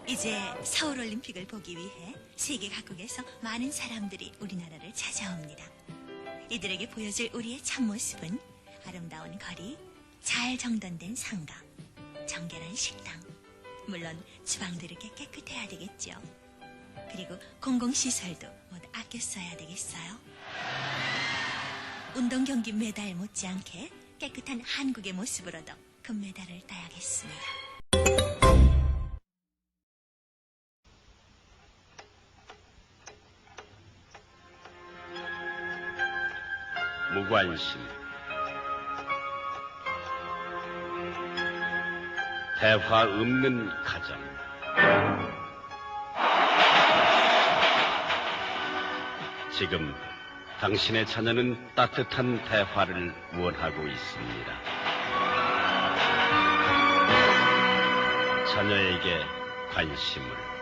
이제 서울올림픽을 보기 위해 세계 각국에서 많은 사람들이 우리나라를 찾아옵니다. 이들에게 보여줄 우리의 참모습은 아름다운 거리, 잘 정돈된 상가, 정결한 식당, 물론 주방도 이렇게 깨끗해야 되겠죠. 그리고 공공시설도 모두 아껴 써야 되겠어요. 운동경기 메달 못지않게 깨끗한 한국의 모습으로도 금메달을 따야겠습니다. 무관심, 대화 없는 가정. 지금 당신의 자녀는 따뜻한 대화를 원하고 있습니다. 자녀에게 관심을.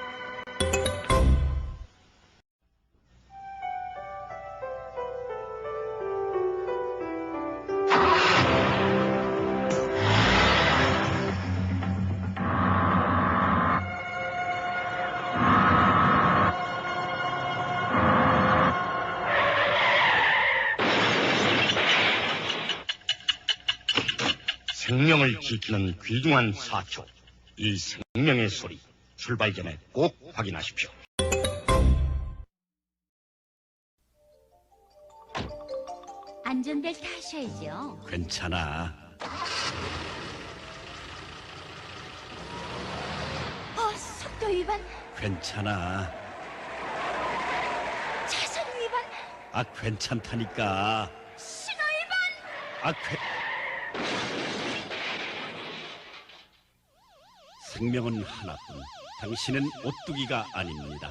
생명을 지키는 귀중한 사초, 이 생명의 소리, 출발 전에 꼭 확인하십시오. 안전벨트 하셔야죠. 괜찮아. 속도 위반, 괜찮아. 차선 위반, 아, 괜찮다니까. 신호 위반. 생명은 하나뿐. 당신은 오뚜기가 아닙니다.